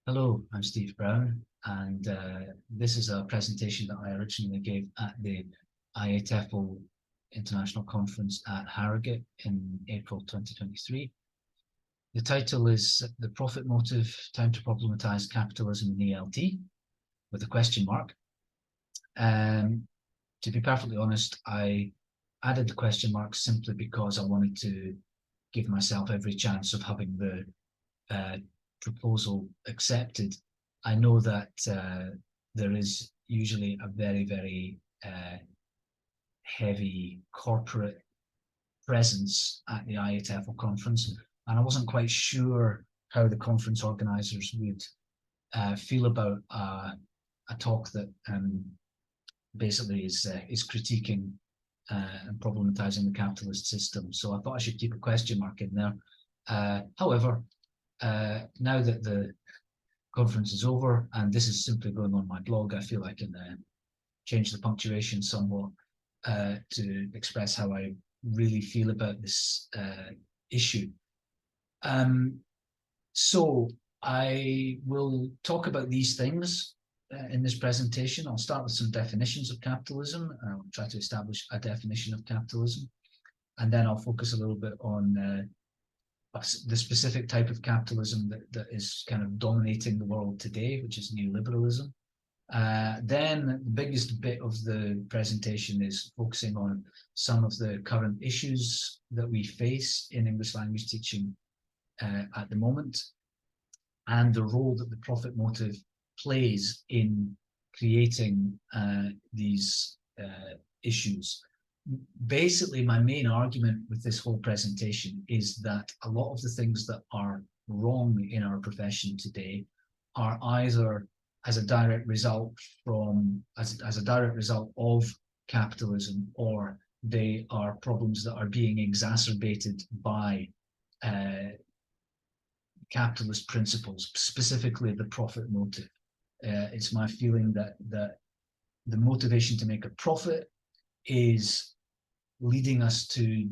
Hello, I'm Steve Brown, and this is a presentation that I originally gave at the IATEFL International Conference at Harrogate in April 2023. The title is The Profit Motive, Time to Problematise Capitalism in ELT, with a question mark. To be perfectly honest, I added the question mark simply because I wanted to give myself every chance of having the proposal accepted. I know that there is usually a very heavy corporate presence at the IATEFL conference, and I wasn't quite sure how the conference organisers would feel about a talk that basically is critiquing and problematising the capitalist system. So I thought I should keep a question mark in there. However, now that the conference is over and this is simply going on my blog, I feel I can change the punctuation somewhat to express how I really feel about this issue. So I will talk about these things in this presentation. I'll start with some definitions of capitalism. I'll try to establish a definition of capitalism, and then I'll focus a little bit on the specific type of capitalism that is kind of dominating the world today, which is neoliberalism. Then the biggest bit of the presentation is focusing on some of the current issues that we face in English language teaching at the moment, and the role that the profit motive plays in creating these issues. Basically, my main argument with this whole presentation is that a lot of the things that are wrong in our profession today are either as a direct result of capitalism, or they are problems that are being exacerbated by capitalist principles, specifically the profit motive. It's my feeling that the motivation to make a profit is leading us to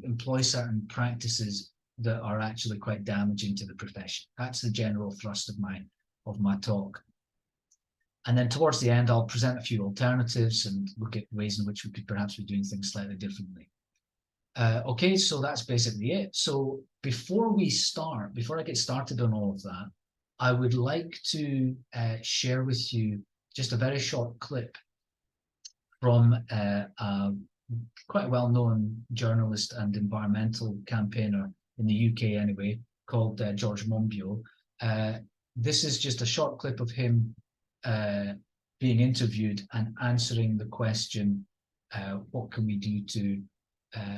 employ certain practices that are actually quite damaging to the profession. That's the general thrust of my talk. And then towards the end, I'll present a few alternatives and look at ways in which we could perhaps be doing things slightly differently. Okay, so that's basically it. So before I get started on all of that, I would like to share with you just a very short clip from quite a well-known journalist and environmental campaigner in the UK anyway, called George Monbiot. This is just a short clip of him being interviewed and answering the question, what can we do to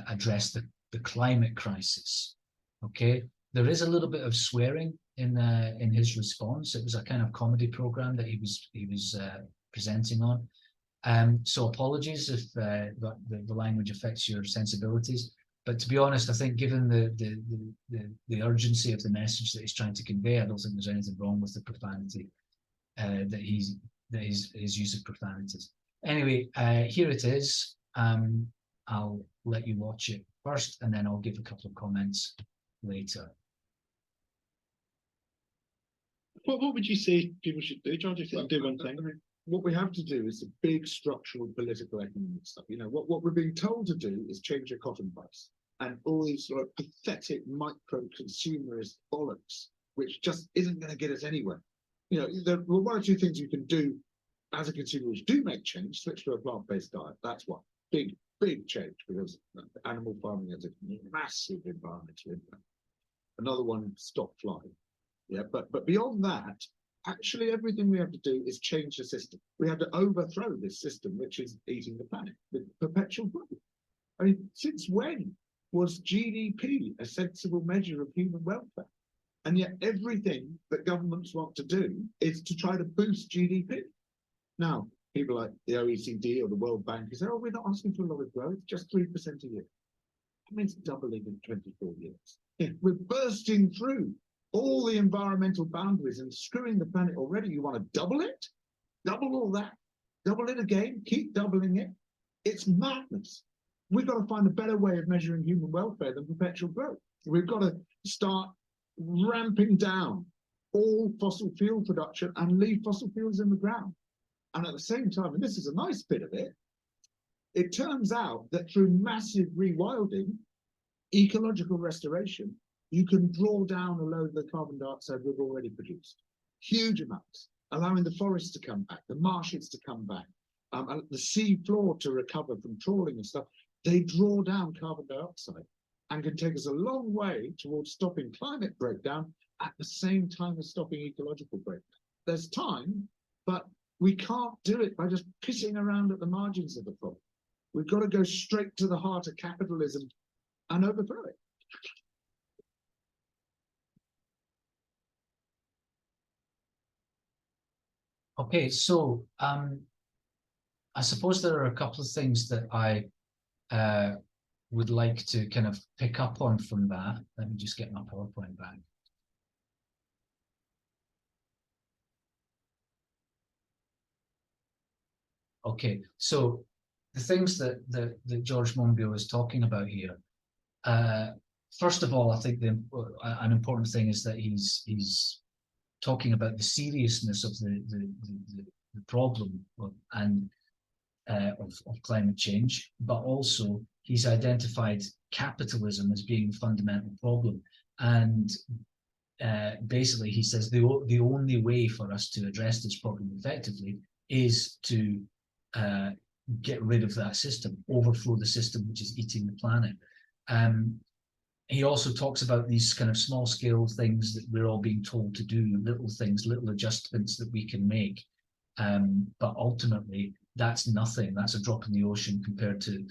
address the climate crisis? Okay, there is a little bit of swearing in his response. It was a kind of comedy program that he was presenting on. So apologies if the language affects your sensibilities. But to be honest, I think given the urgency of the message that he's trying to convey, I don't think there's anything wrong with the profanity, his use of profanities. Anyway, here it is. I'll let you watch it first, and then I'll give a couple of comments later. What would you say people should do, George? If they do one thing, what we have to do is the big structural political economic stuff. You know, what we're being told to do is change your cotton price and all these sort of pathetic micro consumerist bollocks, which just isn't going to get us anywhere. You know, there are one or two things you can do as a consumer which do make change. Switch to a plant-based diet. That's one big change, because animal farming has a massive environmental impact. Another one, stop flying. Yeah, but beyond that, actually everything we have to do is change the system. We have to overthrow this system which is eating the planet with perpetual growth. I mean, since when was GDP a sensible measure of human welfare? And yet everything that governments want to do is to try to boost GDP. Now, people like the OECD or the World Bank say, oh, we're not asking for a lot of growth, just 3% a year. That means doubling in 24 years. Yeah, we're bursting through all the environmental boundaries and screwing the planet already. You want to double it? Double all that? Double it again? Keep doubling it? It's madness. We've got to find a better way of measuring human welfare than perpetual growth. We've got to start ramping down all fossil fuel production and leave fossil fuels in the ground. And at the same time, and this is a nice bit of it, it turns out that through massive rewilding, ecological restoration, you can draw down a load of the carbon dioxide we've already produced. Huge amounts, allowing the forests to come back, the marshes to come back, the sea floor to recover from trawling and stuff. They draw down carbon dioxide and can take us a long way towards stopping climate breakdown at the same time as stopping ecological breakdown. There's time, but we can't do it by just pissing around at the margins of the problem. We've got to go straight to the heart of capitalism and overthrow it. Okay, so I suppose there are a couple of things that I would like to kind of pick up on from that. Let me just get my PowerPoint back. Okay, so the things that George Monbiot is talking about here. First of all, I think an important thing is that he's talking about the seriousness of the problem and of climate change, but also he's identified capitalism as being the fundamental problem. And basically, he says the only way for us to address this problem effectively is to get rid of that system, overthrow the system which is eating the planet. He also talks about these kind of small scale things that we're all being told to do, little things, little adjustments that we can make. But ultimately, that's nothing. That's a drop in the ocean compared to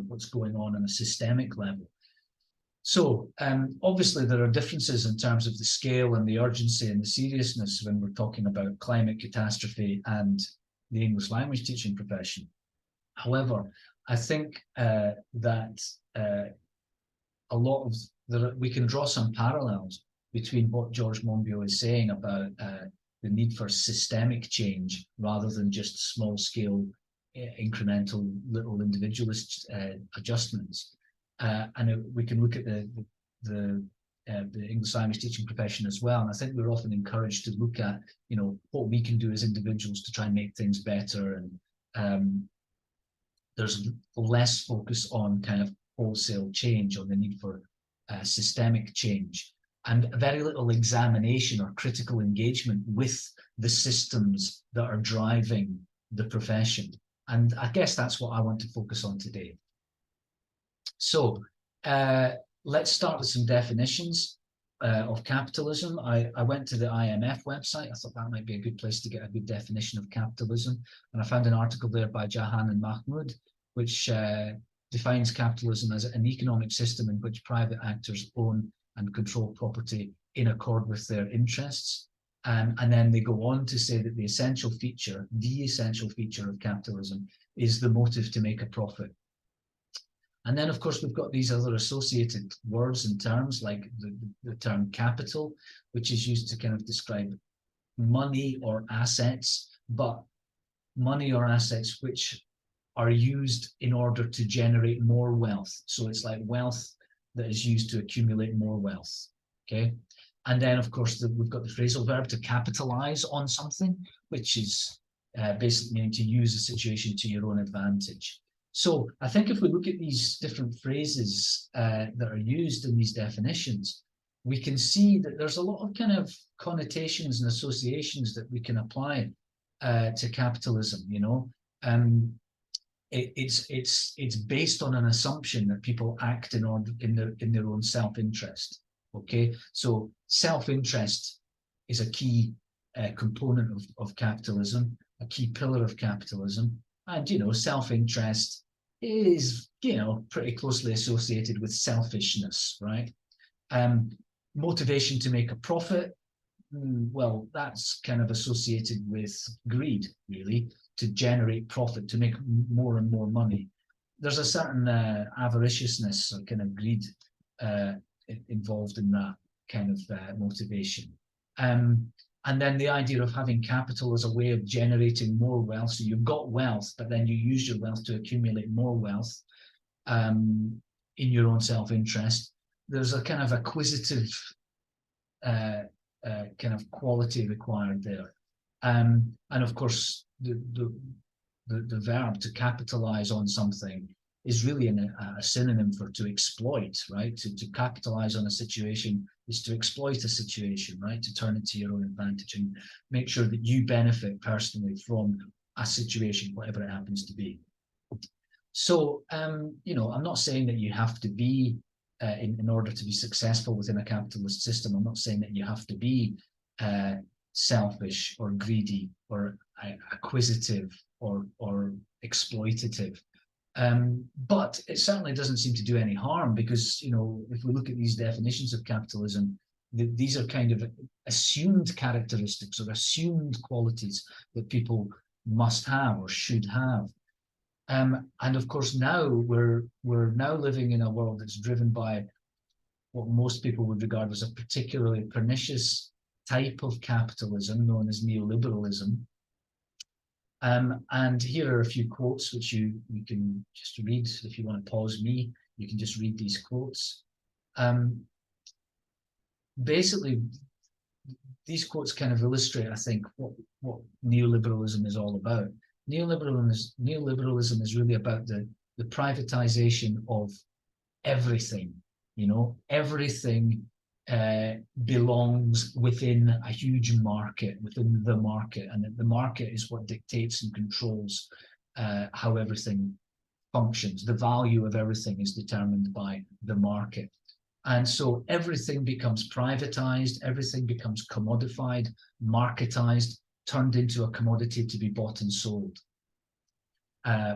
what's going on a systemic level. So obviously there are differences in terms of the scale and the urgency and the seriousness when we're talking about climate catastrophe and the English language teaching profession. However, I think that a lot of we can draw some parallels between what George Monbiot is saying about the need for systemic change rather than just small scale, incremental, little individualist adjustments. And we can look at the English language teaching profession as well. And I think we're often encouraged to look at, what we can do as individuals to try and make things better. And there's less focus on kind of wholesale change, on the need for systemic change, and very little examination or critical engagement with the systems that are driving the profession. And I guess that's what I want to focus on today. So let's start with some definitions of capitalism. I went to the IMF website. I thought that might be a good place to get a good definition of capitalism. And I found an article there by Jahan and Mahmoud, which defines capitalism as an economic system in which private actors own and control property in accord with their interests. And then they go on to say that the essential feature of capitalism is the motive to make a profit. And then, of course, we've got these other associated words and terms like the term capital, which is used to kind of describe money or assets, but money or assets which are used in order to generate more wealth. So it's like wealth that is used to accumulate more wealth, okay? And then, of course, we've got the phrasal verb to capitalize on something, which is basically meaning to use a situation to your own advantage. So I think if we look at these different phrases that are used in these definitions, we can see that there's a lot of kind of connotations and associations that we can apply to capitalism, It's based on an assumption that people act in their own self-interest. Okay, so self-interest is a key component of capitalism, a key pillar of capitalism, and self-interest is pretty closely associated with selfishness, right? Motivation to make a profit, well, that's kind of associated with greed, really, to generate profit, to make more and more money. There's a certain avariciousness or kind of greed involved in that kind of motivation. And then the idea of having capital as a way of generating more wealth. So you've got wealth, but then you use your wealth to accumulate more wealth in your own self-interest. There's a kind of acquisitive kind of quality required there. And of course, the verb to capitalize on something is really a synonym for to exploit, right? To capitalize on a situation is to exploit a situation, right? To turn it to your own advantage and make sure that you benefit personally from a situation, whatever it happens to be. So, you know, I'm not saying that you have to be, in order to be successful within a capitalist system, I'm not saying that you have to be selfish or greedy or acquisitive or exploitative. But it certainly doesn't seem to do any harm because, you know, if we look at these definitions of capitalism, these are kind of assumed characteristics or assumed qualities that people must have or should have. And of course, now we're now living in a world that's driven by what most people would regard as a particularly pernicious type of capitalism known as neoliberalism. And here are a few quotes which you can just read. If you want to pause me, you can just read these quotes. Basically, these quotes kind of illustrate, I think, what neoliberalism is all about. Neoliberalism is really about the privatization of everything. You know, everything belongs within a huge market, within the market, and the market is what dictates and controls how everything functions. The value of everything is determined by the market. And so everything becomes privatized, everything becomes commodified, marketized, turned into a commodity to be bought and sold,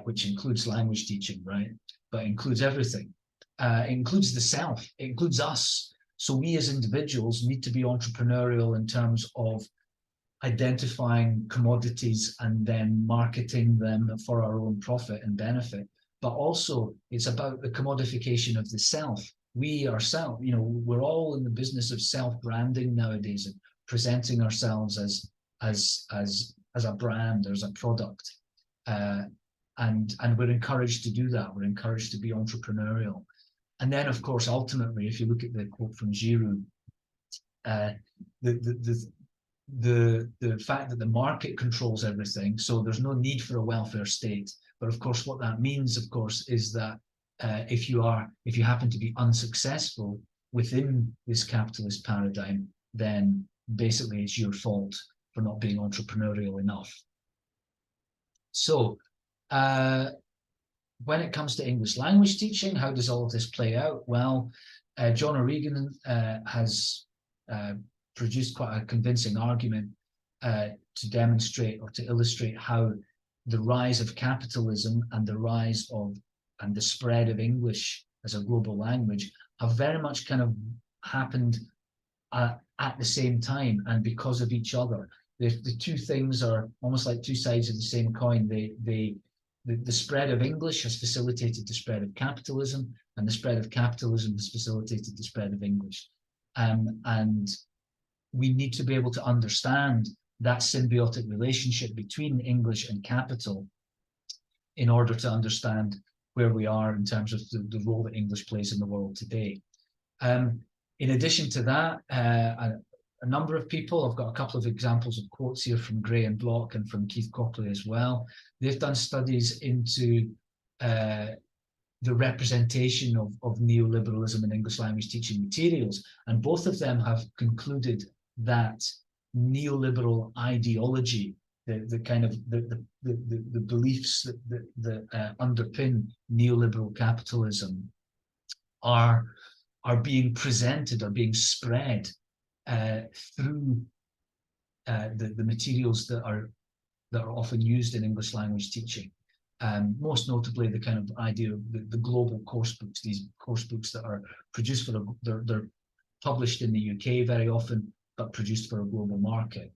which includes language teaching, right? But includes everything. It includes the self, it includes us. So we as individuals need to be entrepreneurial in terms of identifying commodities and then marketing them for our own profit and benefit. But also it's about the commodification of the self. We ourselves, you know, we're all in the business of self-branding nowadays and presenting ourselves as a brand, as a product. And we're encouraged to do that. We're encouraged to be entrepreneurial. And then, of course, ultimately, if you look at the quote from Giroud, the fact that the market controls everything, so there's no need for a welfare state. But of course, what that means, of course, is that if you happen to be unsuccessful within this capitalist paradigm, then basically it's your fault for not being entrepreneurial enough. So when it comes to English language teaching, how does all of this play out? Well, John O'Regan has produced quite a convincing argument to demonstrate or to illustrate how the rise of capitalism and the rise of and the spread of English as a global language have very much kind of happened at the same time and because of each other. The two things are almost like two sides of the same coin. The spread of English has facilitated the spread of capitalism, and the spread of capitalism has facilitated the spread of English. And we need to be able to understand that symbiotic relationship between English and capital in order to understand where we are in terms of the role that English plays in the world today. In addition to that, a number of people, I've got a couple of examples of quotes here from Gray and Block and from Keith Copley as well. They've done studies into the representation of neoliberalism in English language teaching materials, and both of them have concluded that neoliberal ideology, the kind of the beliefs that underpin neoliberal capitalism are being presented, are being spread through the materials that are often used in English language teaching. Most notably, the kind of idea of the global course books, these course books that are produced for they're published in the UK very often, but produced for a global market.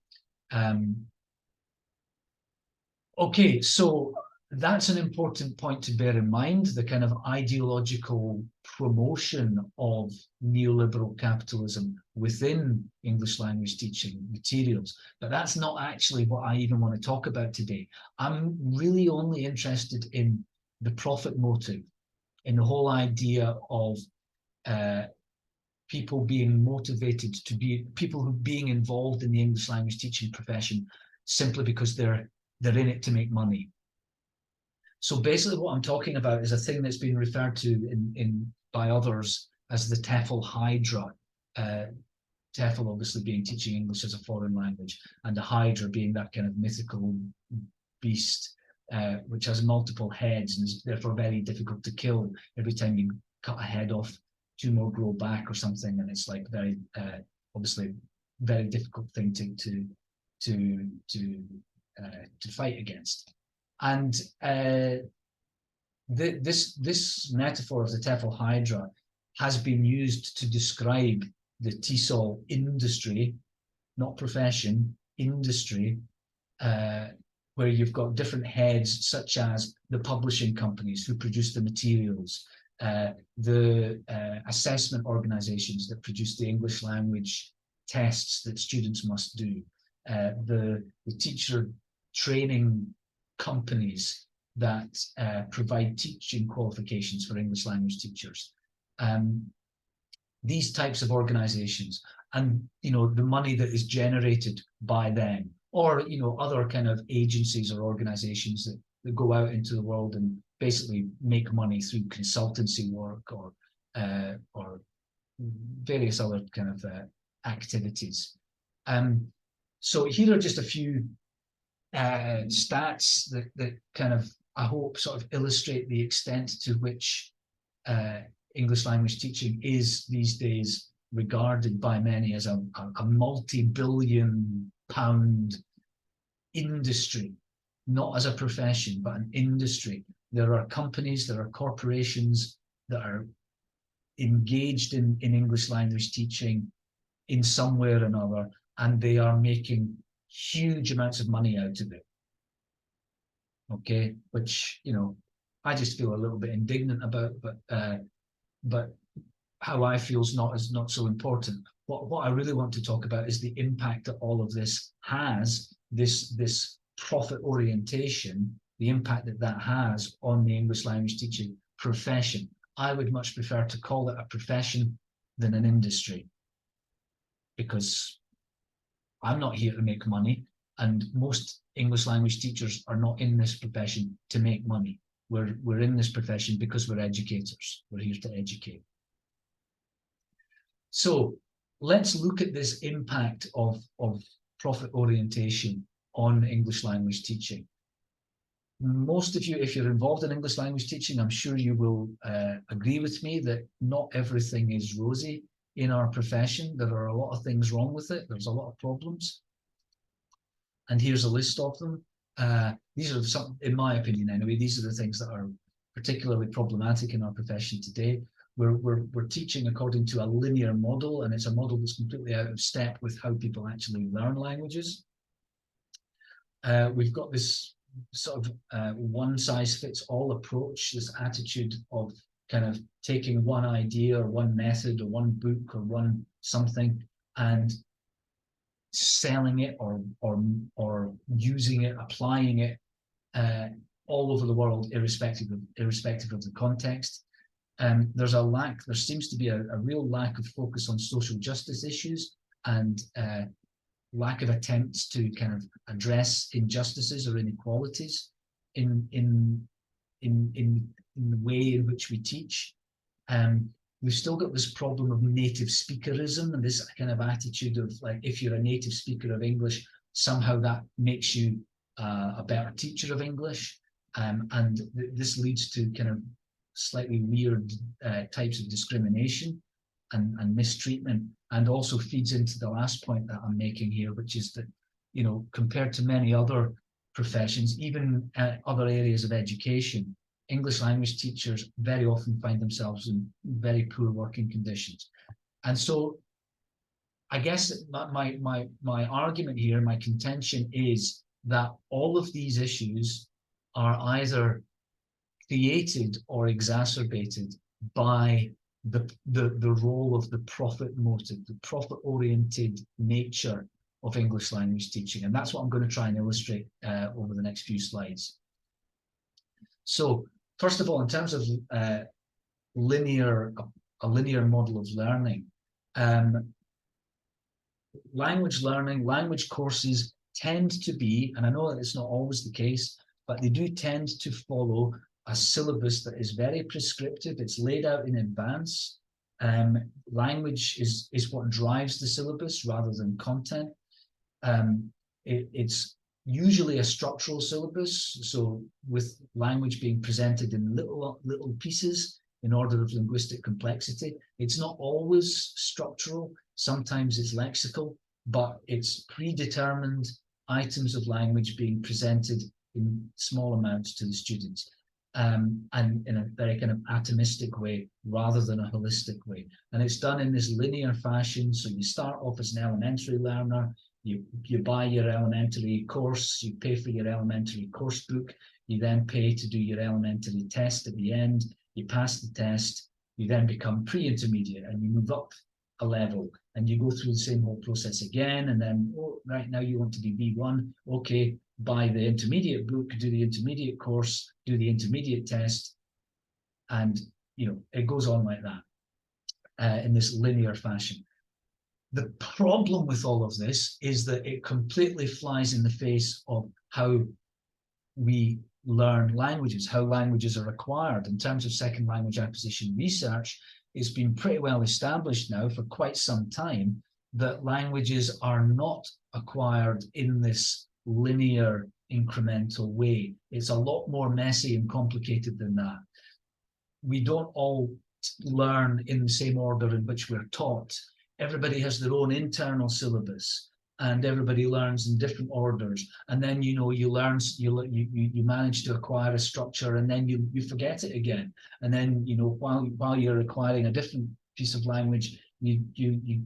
Okay, so that's an important point to bear in mind, the kind of ideological promotion of neoliberal capitalism within English language teaching materials. But that's not actually what I even want to talk about today. I'm really only interested in the profit motive, in the whole idea of people being motivated to be people who being involved in the English language teaching profession simply because they're in it to make money. So basically what I'm talking about is a thing that's been referred to by others as the TEFL Hydra. TEFL obviously being teaching English as a foreign language, and the Hydra being that kind of mythical beast which has multiple heads and is therefore very difficult to kill. Every time you cut a head off, two more grow back or something, and it's like very obviously very difficult thing to fight against. And this metaphor of the TEFL Hydra has been used to describe the TESOL industry, not profession, industry, where you've got different heads, such as the publishing companies who produce the materials, the assessment organizations that produce the English language tests that students must do, the teacher training companies that provide teaching qualifications for English language teachers. These types of organizations, and the money that is generated by them, or other kind of agencies or organizations that go out into the world and basically make money through consultancy work or various other kind of activities. So here are just a few stats that kind of, I hope, sort of illustrate the extent to which English language teaching is these days regarded by many as a multi-billion pound industry, not as a profession, but an industry. There are companies, there are corporations that are engaged in English language teaching in some way or another, and they are making huge amounts of money out of it. Okay, which I just feel a little bit indignant about, but how I feel is not so important. What I really want to talk about is the impact that all of this has, this profit orientation, the impact that has on the English language teaching profession. I would much prefer to call it a profession than an industry, because I'm not here to make money, and most English language teachers are not in this profession to make money. We're in this profession because we're educators. We're here to educate. So let's look at this impact of profit orientation on English language teaching. Most of you, if you're involved in English language teaching, I'm sure you will agree with me that not everything is rosy in our profession. There are a lot of things wrong with it. There's a lot of problems. And here's a list of them. These are some, in my opinion anyway, these are the things that are particularly problematic in our profession today. We're teaching according to a linear model, and it's a model that's completely out of step with how people actually learn languages. We've got this sort of one-size-fits-all approach, this attitude of kind of taking one idea or one method or one book or one something and selling it or using it, applying it all over the world, irrespective of the context. There seems to be a real lack of focus on social justice issues and lack of attempts to kind of address injustices or inequalities in the way in which we teach. We've still got this problem of native speakerism and this kind of attitude of like, if you're a native speaker of English, somehow that makes you a better teacher of English. And this leads to kind of slightly weird types of discrimination and mistreatment, and also feeds into the last point that I'm making here, which is that, compared to many other professions, even other areas of education, English language teachers very often find themselves in very poor working conditions. And so I guess my argument here, my contention is that all of these issues are either created or exacerbated by the role of the profit motive, the profit-oriented nature of English language teaching. And that's what I'm going to try and illustrate over the next few slides. So first of all, in terms of a linear model of learning, Language learning, language courses tend to be, and I know that it's not always the case, but they do tend to follow a syllabus that is very prescriptive. It's laid out in advance. Language is what drives the syllabus rather than content. It's usually a structural syllabus, so with language being presented in little pieces in order of linguistic complexity. It's not always structural. Sometimes it's lexical, but it's predetermined items of language being presented in small amounts to the students, and in a very kind of atomistic way rather than a holistic way. And it's done in this linear fashion. So you start off as an elementary learner, you buy your elementary course, you pay for your elementary course book, you then pay to do your elementary test at the end, you pass the test, you then become pre-intermediate and you move up a level and you go through the same whole process again. And then, oh, right now you want to be B1, okay, buy the intermediate book, do the intermediate course, do the intermediate test, and it goes on like that in this linear fashion. The problem with all of this is that it completely flies in the face of how we learn languages, how languages are acquired. In terms of second language acquisition research, it's been pretty well established now for quite some time that languages are not acquired in this linear incremental way. It's a lot more messy and complicated than that. We don't all learn in the same order in which we're taught. Everybody has their own internal syllabus and everybody learns in different orders. And then, you manage to acquire a structure and then you forget it again. And then, while you're acquiring a different piece of language, you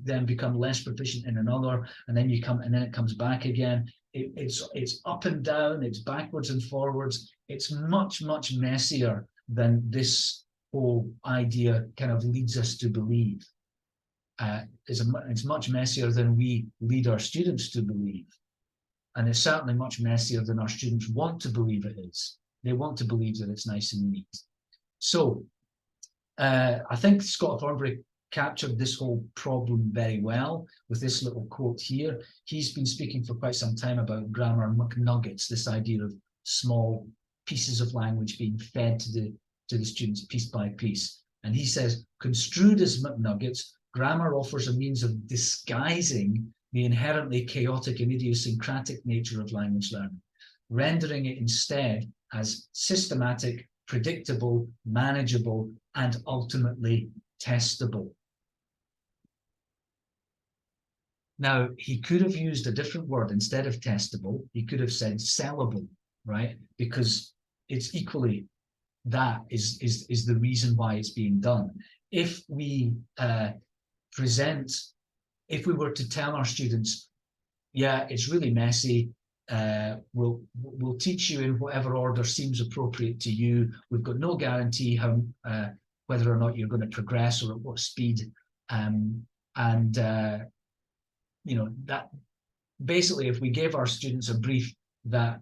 then become less proficient in another, and then it comes back again. It's up and down, it's backwards and forwards. It's much, much messier than this whole idea kind of leads us to believe. It's much messier than we lead our students to believe. And it's certainly much messier than our students want to believe it is. They want to believe that it's nice and neat. So I think Scott Thornbury captured this whole problem very well with this little quote here. He's been speaking for quite some time about grammar McNuggets, this idea of small pieces of language being fed to the students piece by piece. And he says, construed as McNuggets, grammar offers a means of disguising the inherently chaotic and idiosyncratic nature of language learning, rendering it instead as systematic, predictable, manageable, and ultimately testable. Now, he could have used a different word instead of testable. He could have said sellable, right? Because it's equally, that is the reason why it's being done. If we if we were to tell our students, yeah, it's really messy, we'll teach you in whatever order seems appropriate to you. We've got no guarantee how whether or not you're going to progress or at what speed, that basically, if we gave our students a brief that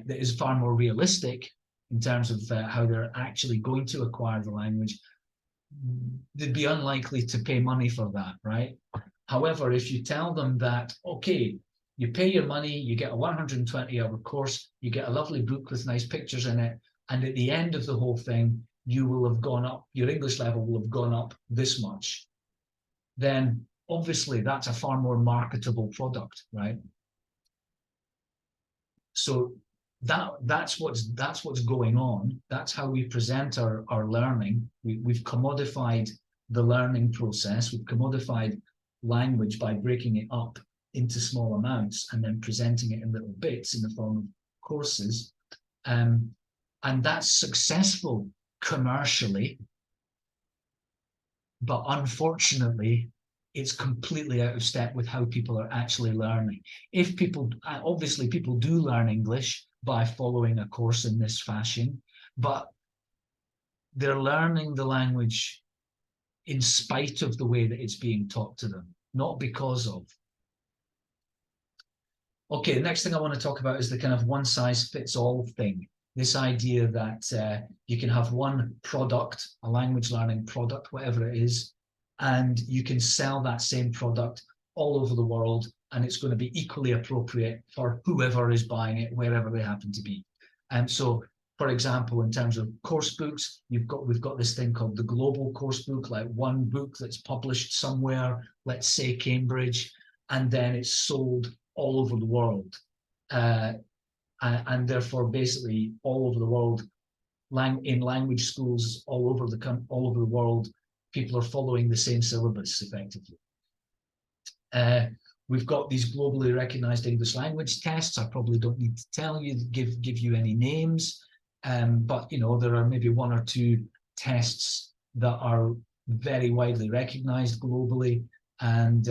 is far more realistic in terms of how they're actually going to acquire the language, they'd be unlikely to pay money for that, right? However, if you tell them that, okay, you pay your money, you get a 120-hour course, you get a lovely book with nice pictures in it, and at the end of the whole thing, you will have gone up, your English level will have gone up this much, then obviously that's a far more marketable product, right? So that's what's going on. That's how we present our learning. We've commodified the learning process. We've commodified language by breaking it up into small amounts and then presenting it in little bits in the form of courses. And that's successful commercially, but unfortunately, it's completely out of step with how people are actually learning. If people, obviously people do learn English by following a course in this fashion, but they're learning the language in spite of the way that it's being taught to them, not because of. Okay, the next thing I want to talk about is the kind of one-size-fits-all thing. This idea that you can have one product, a language learning product, whatever it is, and you can sell that same product all over the world, and it's going to be equally appropriate for whoever is buying it, wherever they happen to be. And so, for example, in terms of course books, we've got this thing called the global course book, like one book that's published somewhere, let's say Cambridge, and then it's sold all over the world. And therefore, basically, all over the world, in language schools all over the world, people are following the same syllabus effectively. We've got these globally recognized English language tests. I probably don't need to tell you, give you any names, but there are maybe one or two tests that are very widely recognized globally, and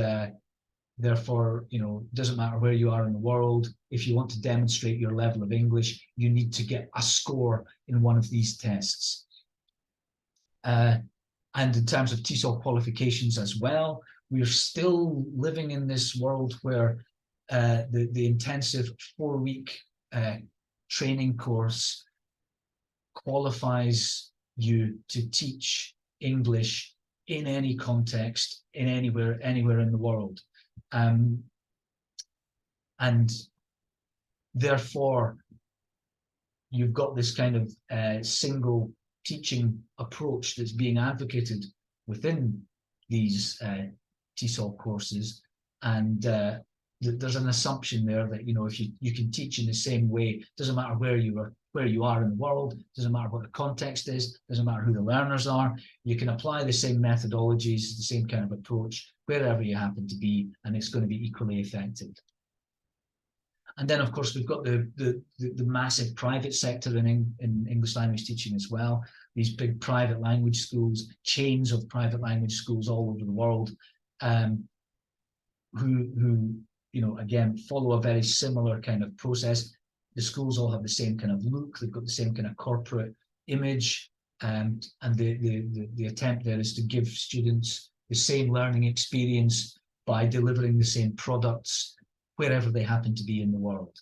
therefore, doesn't matter where you are in the world. If you want to demonstrate your level of English, you need to get a score in one of these tests. And in terms of TESOL qualifications as well, we're still living in this world where the intensive 4-week training course qualifies you to teach English in any context, anywhere in the world. And therefore, you've got this kind of single teaching approach that's being advocated within these TESOL courses, and there's an assumption there that if you can teach in the same way, doesn't matter where you are in the world, doesn't matter what the context is, doesn't matter who the learners are, you can apply the same methodologies, the same kind of approach wherever you happen to be, and it's going to be equally effective. And then, of course, we've got the massive private sector in English language teaching as well. These big private language schools, chains of private language schools all over the world, who again follow a very similar kind of process. The schools all have the same kind of look. They've got the same kind of corporate image, and the attempt there is to give students the same learning experience by delivering the same products wherever they happen to be in the world.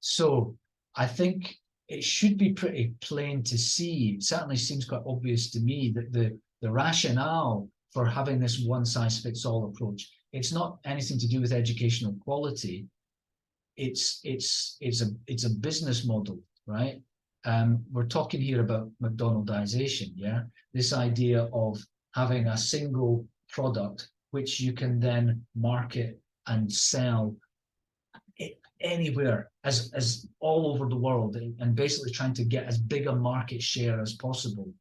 So I think it should be pretty plain to see. It certainly seems quite obvious to me that the rationale for having this one-size-fits-all approach, it's not anything to do with educational quality. It's a business model, right? We're talking here about McDonaldization, yeah? This idea of having a single product which you can then market and sell anywhere, as all over the world, and basically trying to get as big a market share as possible.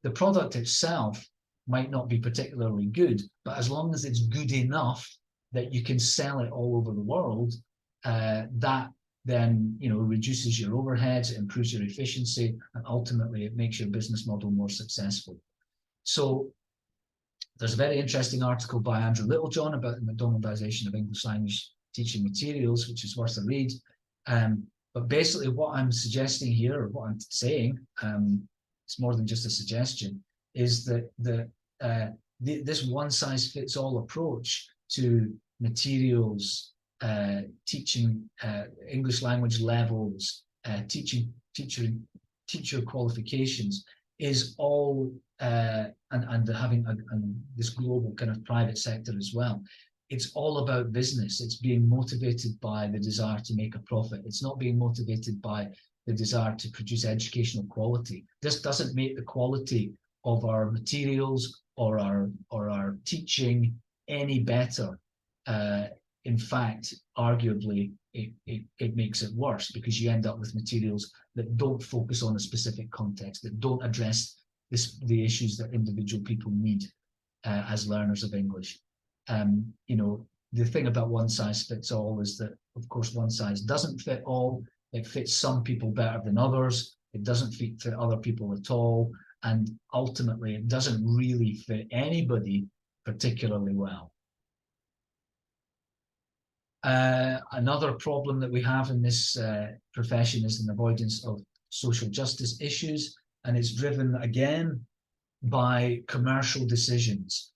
The product itself might not be particularly good, but as long as it's good enough that you can sell it all over the world, that then reduces your overheads, improves your efficiency, and ultimately it makes your business model more successful. So there's a very interesting article by Andrew Littlejohn about the McDonaldization of English language teaching materials, which is worth a read. But basically what I'm suggesting here, or what I'm saying, it's more than just a suggestion, is that this one-size-fits-all approach to materials, teaching English language levels, teacher qualifications, is all and having this global kind of private sector as well. It's all about business. It's being motivated by the desire to make a profit. It's not being motivated by the desire to produce educational quality. This doesn't make the quality of our materials or our teaching any better. In fact, arguably, it makes it worse, because you end up with materials that don't focus on a specific context, that don't address the issues that individual people need as learners of English. The thing about one size fits all is that, of course, one size doesn't fit all. It fits some people better than others. It doesn't fit other people at all. And ultimately, it doesn't really fit anybody particularly well. Another problem that we have in this profession is an avoidance of social justice issues, and it's driven again by commercial decisions.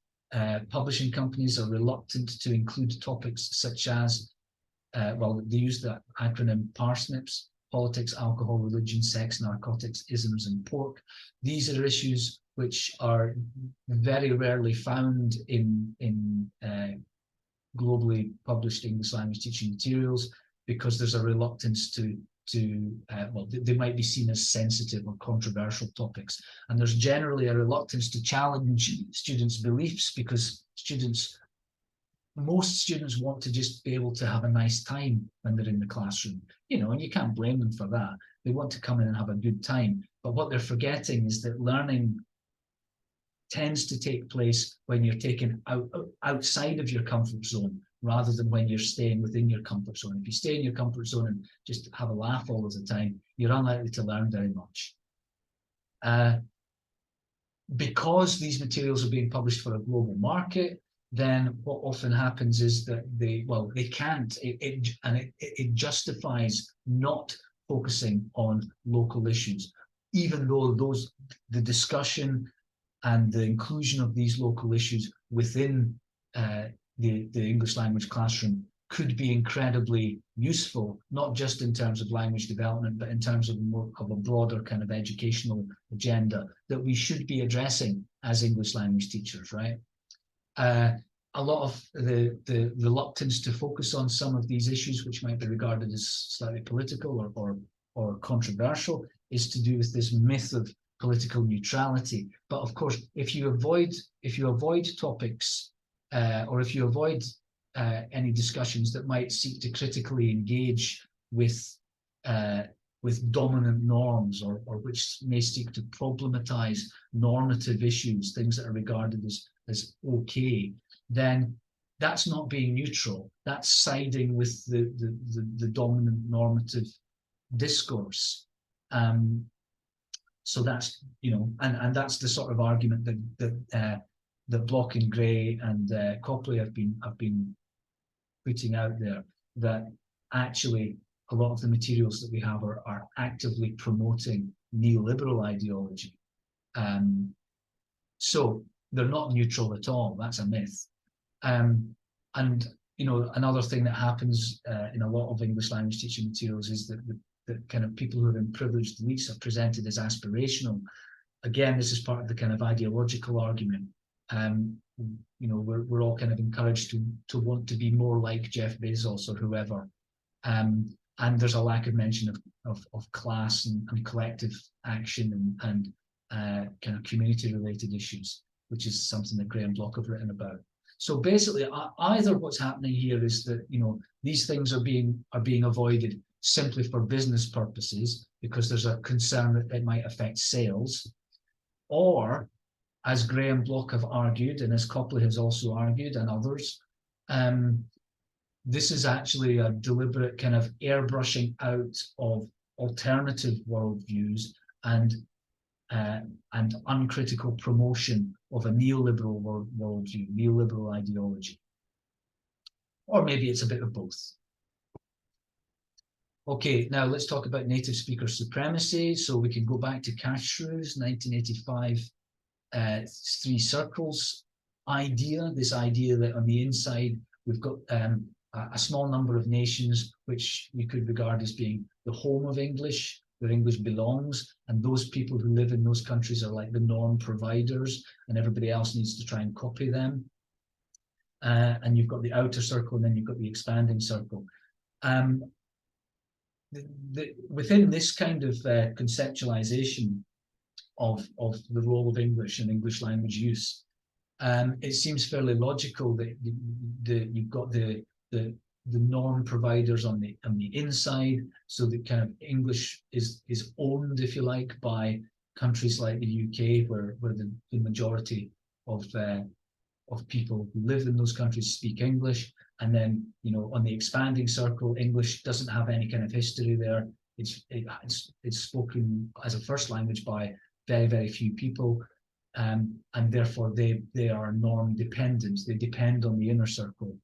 Publishing companies are reluctant to include topics such as, they use the acronym PARSNIPs: politics, alcohol, religion, sex, narcotics, isms, and pork. These are issues which are very rarely found in globally published English language teaching materials, because there's a reluctance to well, they might be seen as sensitive or controversial topics. And there's generally a reluctance to challenge students' beliefs, because most students want to just be able to have a nice time when they're in the classroom, and you can't blame them for that. They want to come in and have a good time. But what they're forgetting is that learning tends to take place when you're taken outside of your comfort zone, rather than when you're staying within your comfort zone. If you stay in your comfort zone and just have a laugh all of the time, you're unlikely to learn very much. Because these materials are being published for a global market, then what often happens is that they can't. It justifies not focusing on local issues, even though the discussion and the inclusion of these local issues within the English language classroom could be incredibly useful, not just in terms of language development, but in terms of a broader kind of educational agenda that we should be addressing as English language teachers, right? A lot of the reluctance to focus on some of these issues, which might be regarded as slightly political or controversial, is to do with this myth of political neutrality. But of course, if you avoid topics or if you avoid any discussions that might seek to critically engage with dominant norms, or which may seek to problematize normative issues, things that are regarded as okay, then that's not being neutral. That's siding with the dominant normative discourse. So that's, and that's the sort of argument that Block and Gray and Copley have been putting out there, that actually a lot of the materials that we have are actively promoting neoliberal ideology. So they're not neutral at all. That's a myth. And another thing that happens in a lot of English language teaching materials is that the kind of people who are in privileged elites are presented as aspirational. Again, this is part of the kind of ideological argument. We're all kind of encouraged to want to be more like Jeff Bezos or whoever. And there's a lack of mention of class and collective action and kind of community-related issues, which is something that Gray and Block have written about. So basically, either what's happening here is that these things are being avoided simply for business purposes because there's a concern that it might affect sales, or, as Gray and Block have argued, and as Copley has also argued, and others, this is actually a deliberate kind of airbrushing out of alternative worldviews and uncritical promotion of a neoliberal worldview, neoliberal ideology. Or maybe it's a bit of both. Okay, now let's talk about native speaker supremacy. So we can go back to Kashrew's 1985 three circles idea, this idea that on the inside we've got a small number of nations which you could regard as being the home of English, where English belongs, and those people who live in those countries are like the norm providers, and everybody else needs to try and copy them. And you've got the outer circle, and then you've got the expanding circle. Within this kind of conceptualization of the role of English and English language use, it seems fairly logical that you've got the norm providers on the inside, so that kind of English is owned, if you like, by countries like the UK, where the majority of people who live in those countries speak English. And then, on the expanding circle, English doesn't have any kind of history there. It's spoken as a first language by very, very few people, and therefore they are norm dependent. They depend on the inner circle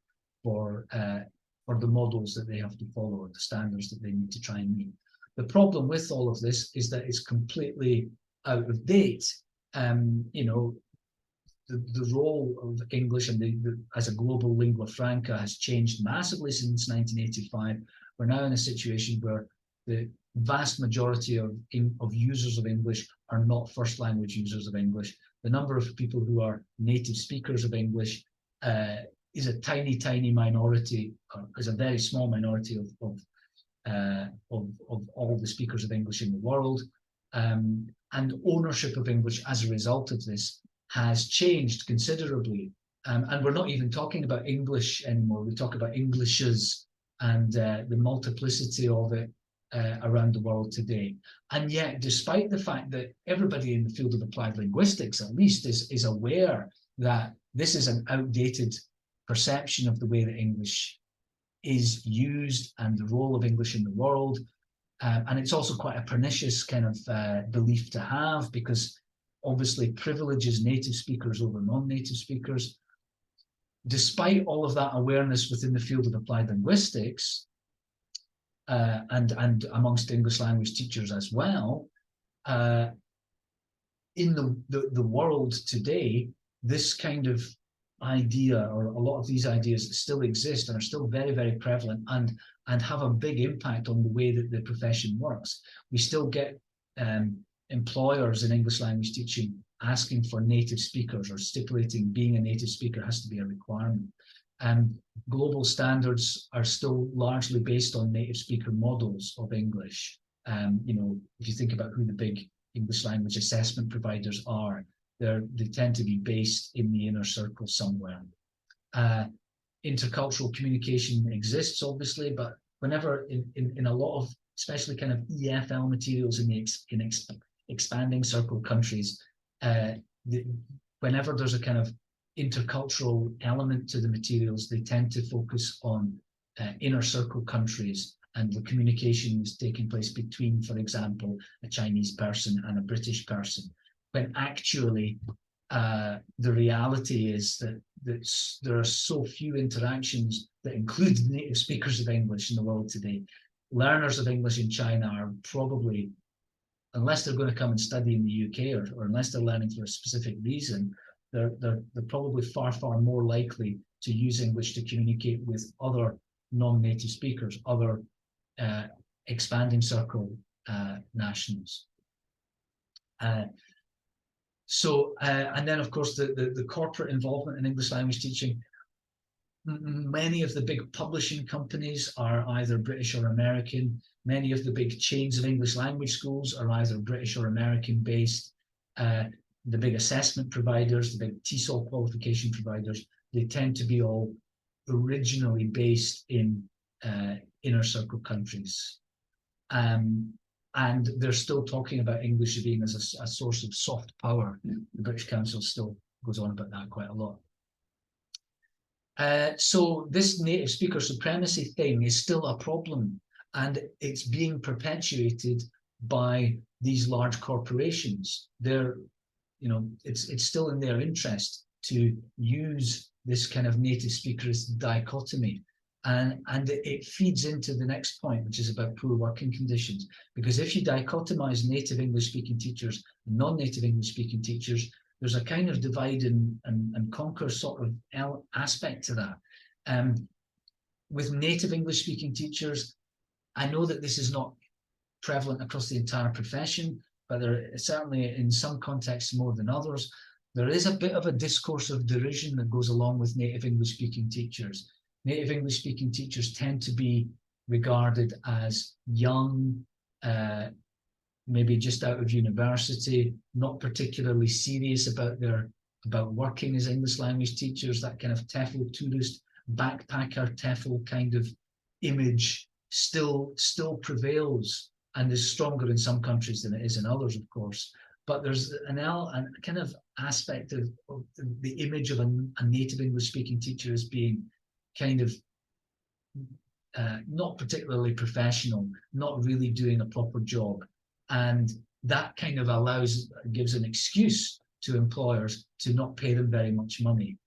for the models that they have to follow, or the standards that they need to try and meet. The problem with all of this is that it's completely out of date. The role of English and as a global lingua franca has changed massively since 1985. We're now in a situation where the vast majority of users of English are not first language users of English. The number of people who are native speakers of English is a tiny, tiny minority, is a very small minority of all the speakers of English in the world. And ownership of English as a result of this has changed considerably. And we're not even talking about English anymore. We talk about Englishes and the multiplicity of it around the world today. And yet, despite the fact that everybody in the field of applied linguistics, at least, is aware that this is an outdated perception of the way that English is used and the role of English in the world. And it's also quite a pernicious kind of belief to have, because obviously privileges native speakers over non-native speakers. Despite all of that awareness within the field of applied linguistics, and amongst English language teachers as well, in the world today, this kind of idea, or a lot of these ideas, still exist and are still very, very prevalent, and have a big impact on the way that the profession works. We still get employers in English language teaching asking for native speakers, or stipulating being a native speaker has to be a requirement. Global standards are still largely based on native speaker models of English. If you think about who the big English language assessment providers are, they tend to be based in the inner circle somewhere. Intercultural communication exists, obviously, but whenever in a lot of, especially kind of EFL materials in the expanding circle countries, whenever there's a kind of intercultural element to the materials, they tend to focus on inner circle countries and the communication is taking place between, for example, a Chinese person and a British person, when actually the reality is that there are so few interactions that include native speakers of English in the world today. Learners of English in China are probably, unless they're going to come and study in the UK, or unless they're learning for a specific reason, they're probably far, far more likely to use English to communicate with other non-native speakers, other expanding circle nationals. And then, of course, the corporate involvement in English language teaching. Many of the big publishing companies are either British or American. Many of the big chains of English language schools are either British or American based. The big assessment providers, the big TESOL qualification providers, they tend to be all originally based in inner circle countries. And they're still talking about English being as a source of soft power. The British Council still goes on about that quite a lot. So this native speaker supremacy thing is still a problem, and it's being perpetuated by these large corporations. It's still in their interest to use this kind of native speakerist dichotomy. And it feeds into the next point, which is about poor working conditions. Because if you dichotomize native English-speaking teachers and non-native English-speaking teachers, there's a kind of divide and conquer sort of aspect to that. With native English-speaking teachers, I know that this is not prevalent across the entire profession, but there is certainly in some contexts more than others. There is a bit of a discourse of derision that goes along with native English-speaking teachers. Native English-speaking teachers tend to be regarded as young, maybe just out of university, not particularly serious about working as English language teachers. That kind of TEFL tourist, backpacker TEFL kind of image still prevails and is stronger in some countries than it is in others, of course. But there's a kind of aspect of the image of a native English-speaking teacher as being kind of not particularly professional, not really doing a proper job. And that kind of gives an excuse to employers to not pay them very much money.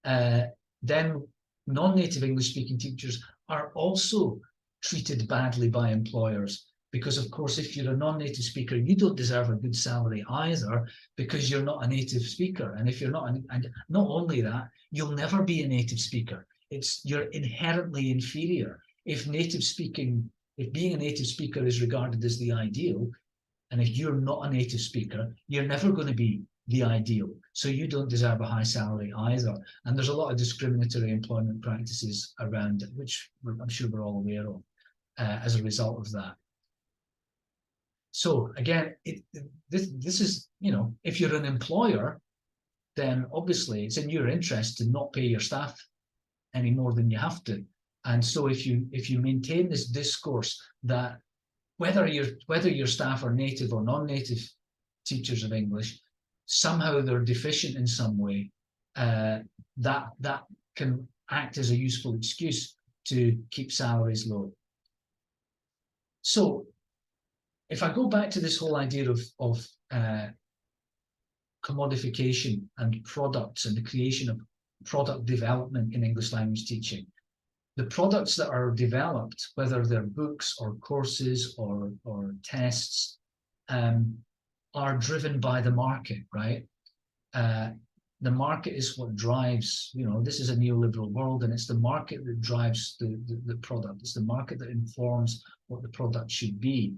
Then non-native English-speaking teachers are also treated badly by employers, because of course, if you're a non-native speaker, you don't deserve a good salary either, because you're not a native speaker. And if you're not, and not only that, you'll never be a native speaker. You're inherently inferior. If being a native speaker is regarded as the ideal, And if you're not a native speaker, you're never going to be the ideal. So you don't deserve a high salary either. And there's a lot of discriminatory employment practices around it, which I'm sure we're all aware of as a result of that. So again, this is, you know, if you're an employer, then obviously it's in your interest to not pay your staff any more than you have to. And so if you maintain this discourse that whether your staff are native or non-native teachers of English, somehow they're deficient in some way, that can act as a useful excuse to keep salaries low. So if I go back to this whole idea of commodification and products and the creation of product development in English language teaching, the products that are developed, whether they're books or courses or tests, are driven by the market, right? The market is what drives, you know, this is a neoliberal world, and it's the market that drives the product. It's the market that informs what the product should be.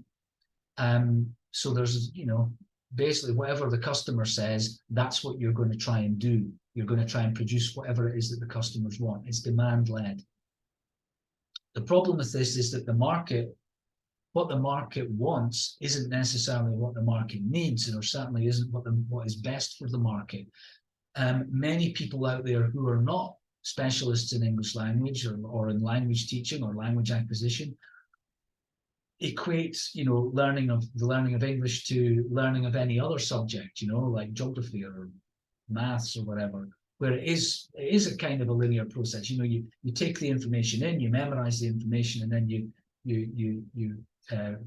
So there's, you know, basically whatever the customer says, that's what you're going to try and do. You're going to try and produce whatever it is that the customers want. It's demand-led. The problem with this is that the market, what the market wants isn't necessarily what the market needs, or certainly isn't what is best for the market. Many people out there who are not specialists in English language or in language teaching or language acquisition equate, you know, the learning of English to learning of any other subject, you know, like geography or maths or whatever, where it is a kind of a linear process. You know, you take the information in, you memorize the information, and then you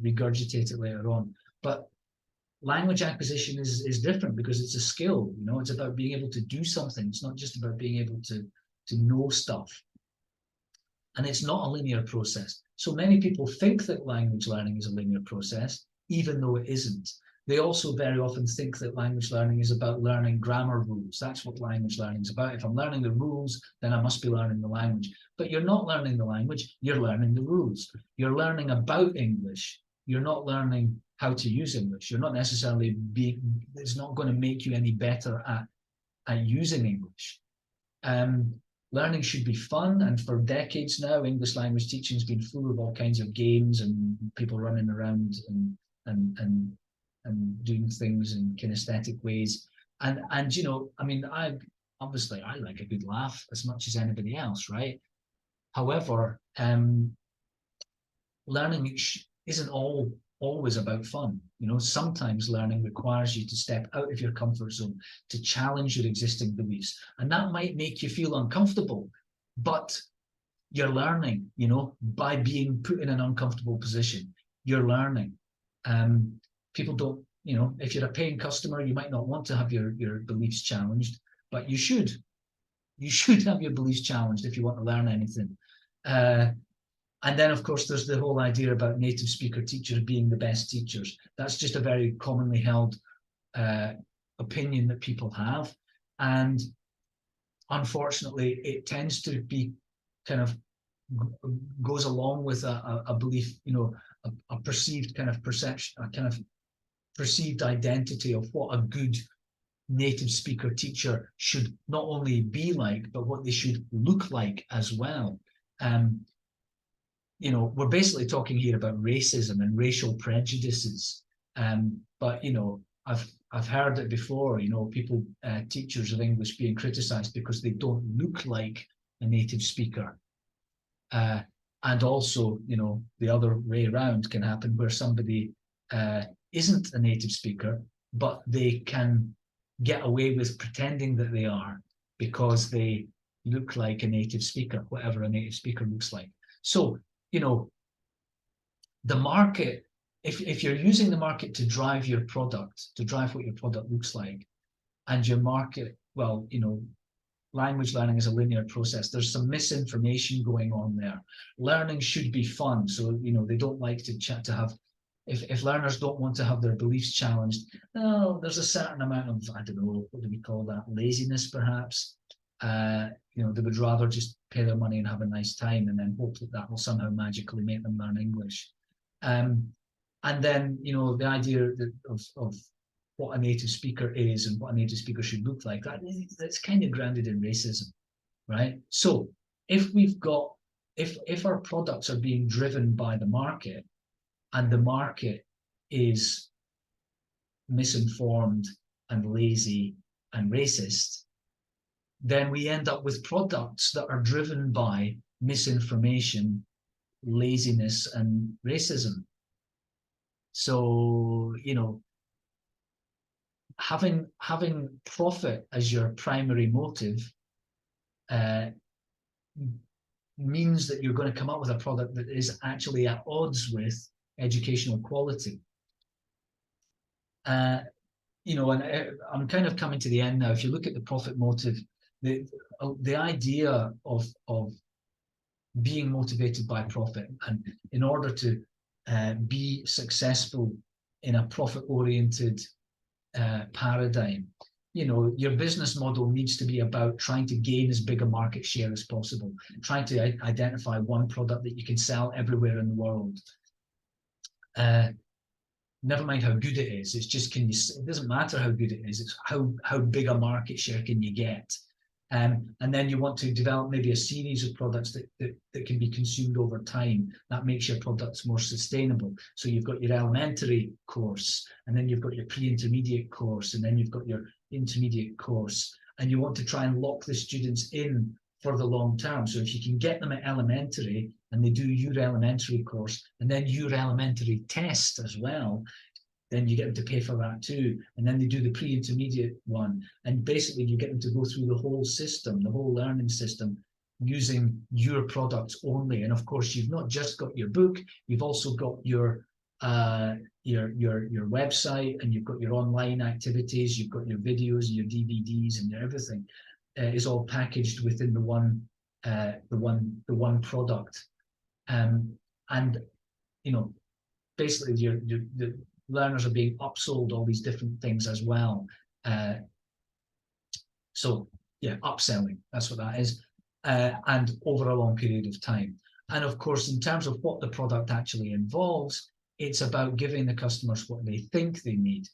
regurgitate it later on. But language acquisition is different because it's a skill. You know, it's about being able to do something. It's not just about being able to know stuff. And it's not a linear process. So many people think that language learning is a linear process, even though it isn't. They also very often think that language learning is about learning grammar rules. That's what language learning is about. If I'm learning the rules, then I must be learning the language. But you're not learning the language, you're learning the rules. You're learning about English. You're not learning how to use English. You're not necessarily it's not going to make you any better at using English. Learning should be fun, and for decades now, English language teaching has been full of all kinds of games and people running around and doing things in kinesthetic ways. And you know, I mean, I like a good laugh as much as anybody else, right? However, learning isn't always about fun. You know, sometimes learning requires you to step out of your comfort zone, to challenge your existing beliefs. And that might make you feel uncomfortable, but you're learning, you know, by being put in an uncomfortable position. You're learning. People don't, you know, if you're a paying customer, you might not want to have your beliefs challenged, but you should. You should have your beliefs challenged if you want to learn anything. And then, of course, there's the whole idea about native speaker teachers being the best teachers. That's just a very commonly held opinion that people have. And unfortunately, it tends to be kind of goes along with a belief, you know, a perceived kind of perception, a kind of perceived identity of what a good native speaker teacher should not only be like, but what they should look like as well. You know, we're basically talking here about racism and racial prejudices. But, you know, I've heard it before, you know, people, teachers of English being criticized because they don't look like a native speaker. And also, you know, the other way around can happen where somebody isn't a native speaker, but they can get away with pretending that they are because they look like a native speaker, whatever a native speaker looks like. So, you know, the market, if you're using the market to drive your product, to drive what your product looks like, and your market, well, you know, language learning is a linear process. There's some misinformation going on there. Learning should be fun. So, you know, they don't like to have, if learners don't want to have their beliefs challenged, no, there's a certain amount of, I don't know, what do we call that? Laziness, perhaps. You know, they would rather just pay their money and have a nice time and then hope that that will somehow magically make them learn English. And then, you know, the idea of what a native speaker is and what a native speaker should look like, that's kind of grounded in racism, right? So if we've got, if our products are being driven by the market, and the market is misinformed and lazy and racist, then we end up with products that are driven by misinformation, laziness, and racism. So, you know, having profit as your primary motive means that you're going to come up with a product that is actually at odds with educational quality. You know, and I'm kind of coming to the end now. If you look at the profit motive, the idea of being motivated by profit, and in order to be successful in a profit-oriented paradigm, you know, your business model needs to be about trying to gain as big a market share as possible, trying to identify one product that you can sell everywhere in the world. Never mind how good it is, it's just, can you, it doesn't matter how good it is, it's how big a market share can you get. And then you want to develop maybe a series of products that can be consumed over time. That makes your products more sustainable. So you've got your elementary course, and then you've got your pre-intermediate course, and then you've got your intermediate course. And you want to try and lock the students in for the long term. So if you can get them at elementary and they do your elementary course and then your elementary test as well, then you get them to pay for that too. And then they do the pre-intermediate one. And basically you get them to go through the whole system, the whole learning system, using your products only. And of course, you've not just got your book, you've also got your website, and you've got your online activities, you've got your videos, your DVDs, and your everything is all packaged within the one product. And you know, basically the learners are being upsold all these different things as well. So yeah, upselling, that's what that is, and over a long period of time. And of course, in terms of what the product actually involves, it's about giving the customers what they think they need,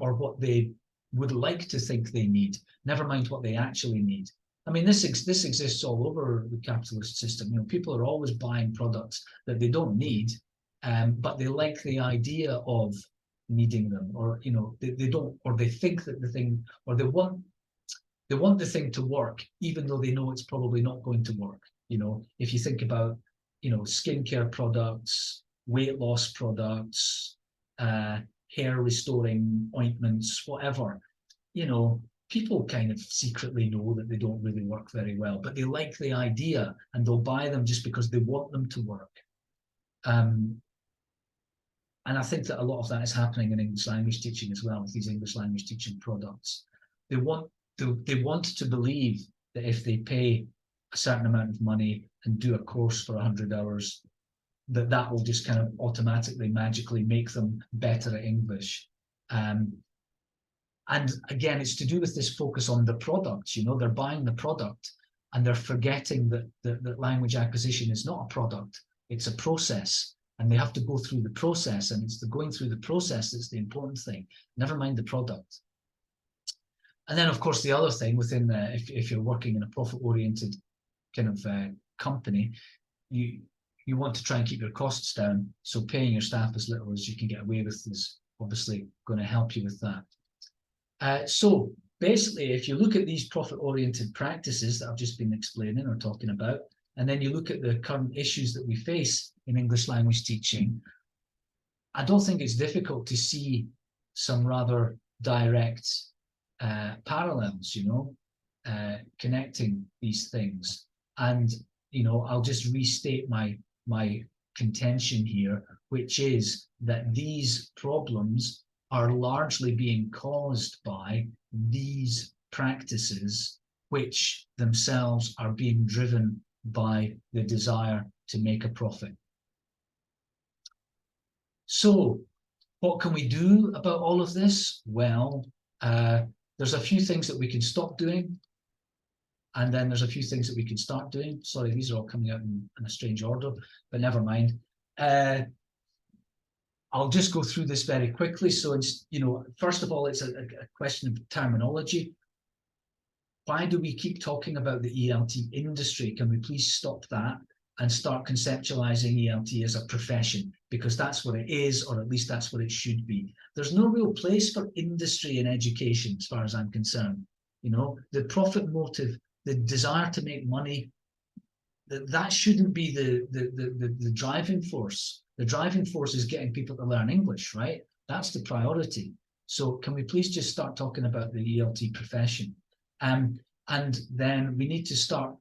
or what they would like to think they need, never mind what they actually need. I mean, this exists all over the capitalist system. You know, people are always buying products that they don't need, but they like the idea of needing them, or you know, they don't, or they think that the thing, or they want the thing to work, even though they know it's probably not going to work. You know, if you think about, you know, skincare products, weight loss products, hair restoring ointments, whatever, you know, people kind of secretly know that they don't really work very well, but they like the idea and they'll buy them just because they want them to work. And I think that a lot of that is happening in English language teaching as well, with these English language teaching products. They want to believe that if they pay a certain amount of money and do a course for 100 hours, that will just kind of automatically, magically make them better at English. And again, it's to do with this focus on the product. You know, they're buying the product and they're forgetting that language acquisition is not a product, it's a process. And they have to go through the process, and it's the going through the process that's the important thing, never mind the product. And then, of course, the other thing within if you're working in a profit-oriented kind of company, you want to try and keep your costs down. So paying your staff as little as you can get away with is obviously going to help you with that. So basically, if you look at these profit-oriented practices that I've just been explaining or talking about, and then you look at the current issues that we face in English language teaching, I don't think it's difficult to see some rather direct parallels, you know, connecting these things. And, you know, I'll just restate my contention here, which is that these problems are largely being caused by these practices, which themselves are being driven by the desire to make a profit. So what can we do about all of this? Well, there's a few things that we can stop doing, and then there's a few things that we can start doing. Sorry, these are all coming out in a strange order, but never mind. I'll just go through this very quickly. So it's, first of all, it's a question of terminology. Why do we keep talking about the ELT industry? Can we please stop that and start conceptualizing ELT as a profession? Because that's what it is, or at least that's what it should be. There's no real place for industry in education, as far as I'm concerned. The profit motive, the desire to make money, that shouldn't be the driving force. The driving force is getting people to learn English, right? That's the priority. So can we please just start talking about the ELT profession? And then we need to start,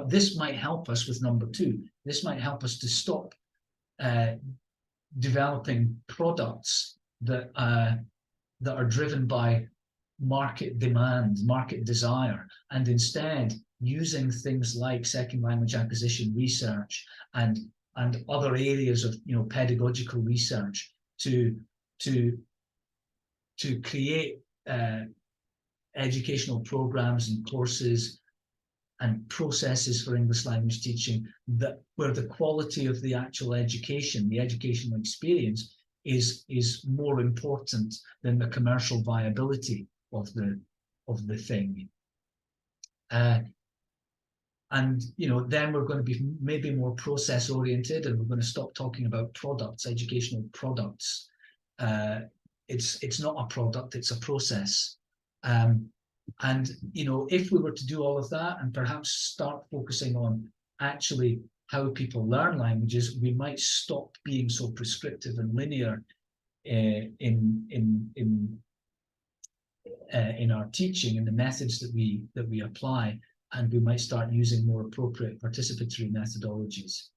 this might help us with number 2. This might help us to stop developing products that are driven by market demand, market desire, and instead using things like second language acquisition research and other areas of pedagogical research to create educational programs and courses and processes for English language teaching where the quality of the actual education, the educational experience, is more important than the commercial viability of the thing. And then we're going to be maybe more process oriented, and we're going to stop talking about products, educational products. It's not a product, it's a process. And if we were to do all of that and perhaps start focusing on actually how people learn languages, we might stop being so prescriptive and linear in our teaching and the methods that we apply, and we might start using more appropriate participatory methodologies.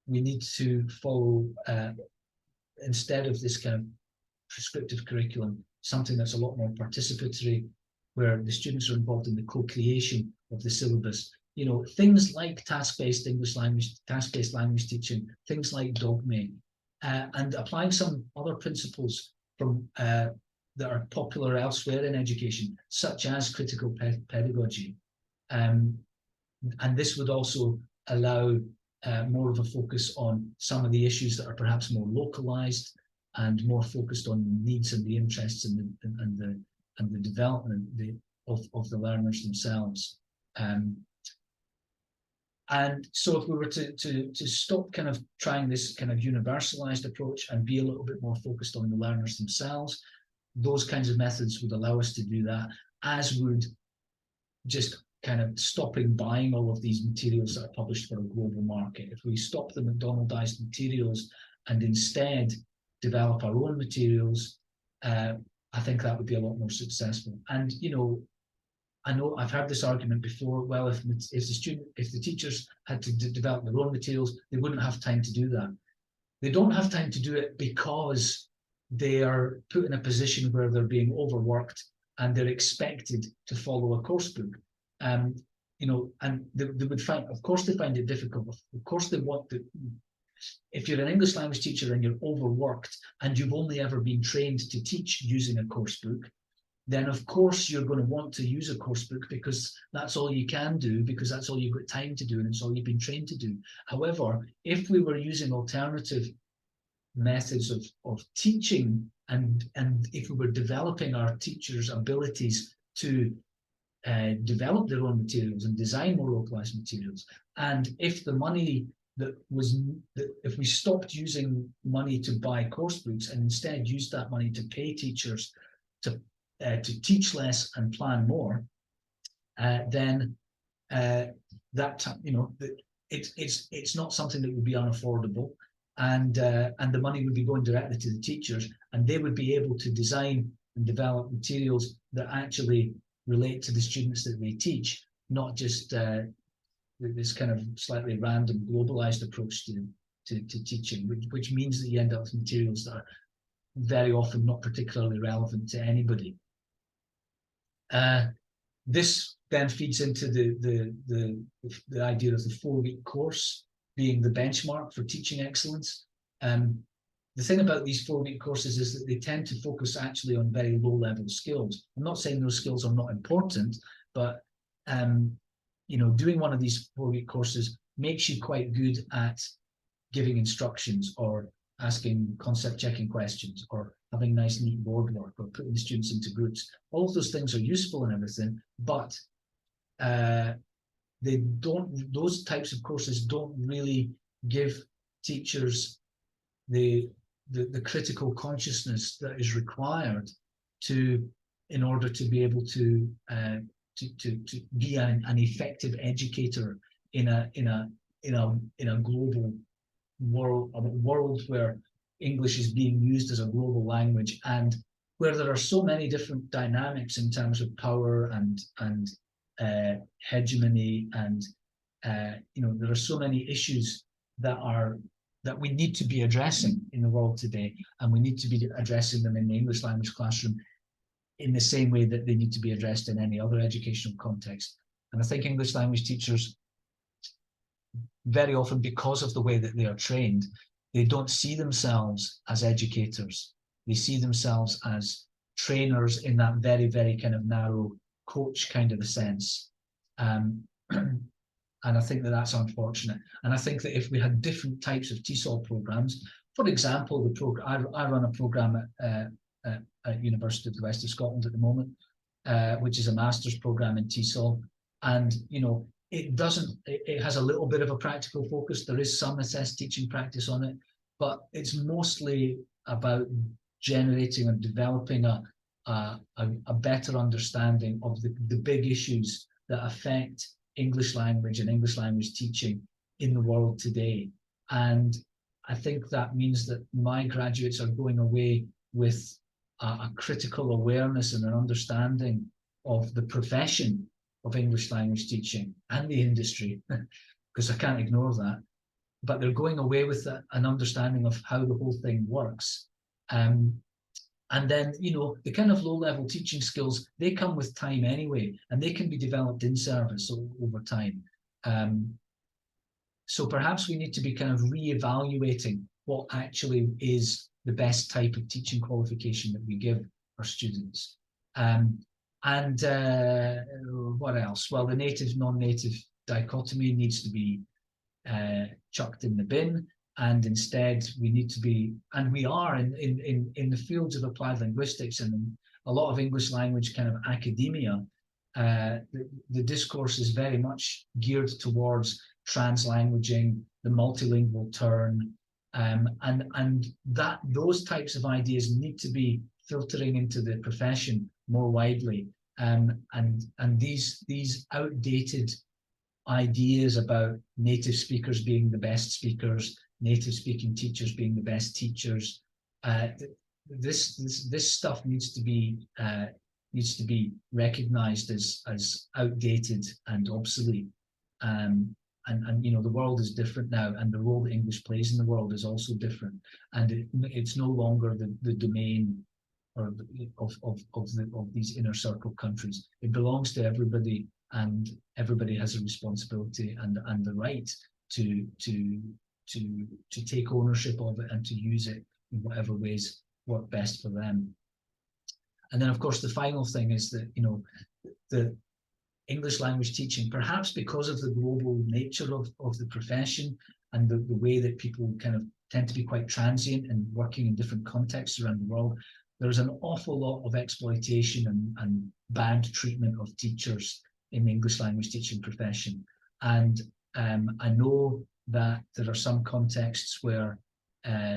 We need to follow, instead of this kind of prescriptive curriculum, something that's a lot more participatory, where the students are involved in the co-creation of the syllabus. Things like task-based English language, task-based language teaching, things like dogme, and applying some other principles from that are popular elsewhere in education, such as critical pedagogy. And this would also allow more of a focus on some of the issues that are perhaps more localized and more focused on the needs and the interests and the development of the learners themselves. And so if we were to stop kind of trying this kind of universalized approach and be a little bit more focused on the learners themselves, those kinds of methods would allow us to do that, as would just kind of stopping buying all of these materials that are published for a global market. If we stop the McDonaldized materials and instead develop our own materials, I think that would be a lot more successful. And I know I've heard this argument before. Well, if the teachers had to develop their own materials, they wouldn't have time to do that. They don't have time to do it because they are put in a position where they're being overworked and they're expected to follow a course book. And they would find, of course, they find it difficult. Of course, they want to. If you're an English language teacher and you're overworked and you've only ever been trained to teach using a course book, then of course you're going to want to use a course book because that's all you can do, because that's all you've got time to do and it's all you've been trained to do. However, if we were using alternative methods of teaching and if we were developing our teachers' abilities to develop their own materials and design more localized materials, and if the money if we stopped using money to buy course books and instead used that money to pay teachers to teach less and plan more, then it's not something that would be unaffordable, and the money would be going directly to the teachers, and they would be able to design and develop materials that actually relate to the students that they teach, not just this kind of slightly random globalized approach to teaching, which means that you end up with materials that are very often not particularly relevant to anybody. This then feeds into the idea of the 4-week course being the benchmark for teaching excellence. The thing about these 4-week courses is that they tend to focus actually on very low-level skills. I'm not saying those skills are not important, but doing one of these 4-week courses makes you quite good at giving instructions or asking concept checking questions, or having nice neat board work, or putting the students into groups. All of those things are useful and everything, but they don't, those types of courses don't really give teachers the critical consciousness that is required in order to be able to be an effective educator in a global world, a world where English is being used as a global language, and where there are so many different dynamics in terms of power and hegemony, and there are so many issues that we need to be addressing in the world today, and we need to be addressing them in the English language classroom in the same way that they need to be addressed in any other educational context. And I think English language teachers, very often, because of the way that they are trained, they don't see themselves as educators. They see themselves as trainers in that very, very kind of narrow coach kind of a sense. And I think that that's unfortunate. And I think that if we had different types of TESOL programs, for example, I run a program at University of the West of Scotland at the moment, which is a master's program in TESOL. And, it has a little bit of a practical focus. There is some assessed teaching practice on it, but it's mostly about generating and developing a better understanding of the big issues that affect English language and English language teaching in the world today. And I think that means that my graduates are going away with a critical awareness and an understanding of the profession of English language teaching and the industry, because I can't ignore that. But they're going away with an understanding of how the whole thing works. And then, the kind of low-level teaching skills, they come with time anyway, and they can be developed in service over time. So perhaps we need to be kind of re-evaluating what actually is the best type of teaching qualification that we give our students. What else? Well, the native, non-native dichotomy needs to be chucked in the bin. And instead, we need to be, and we are in the fields of applied linguistics and a lot of English language kind of academia, the discourse is very much geared towards translanguaging, the multilingual turn, and that those types of ideas need to be filtering into the profession more widely. And these outdated ideas about native speakers being the best speakers, native speaking teachers being the best teachers, this stuff needs to be recognized as outdated and obsolete. And the world is different now, and the role that English plays in the world is also different, and it's no longer the domain of these inner circle countries. It belongs to everybody, and everybody has a responsibility and the right to take ownership of it and to use it in whatever ways work best for them. And then, of course, the final thing is that the English language teaching, perhaps because of the global nature of the profession and the way that people kind of tend to be quite transient and working in different contexts around the world, there's an awful lot of exploitation and bad treatment of teachers in the English language teaching profession. And I know that there are some contexts where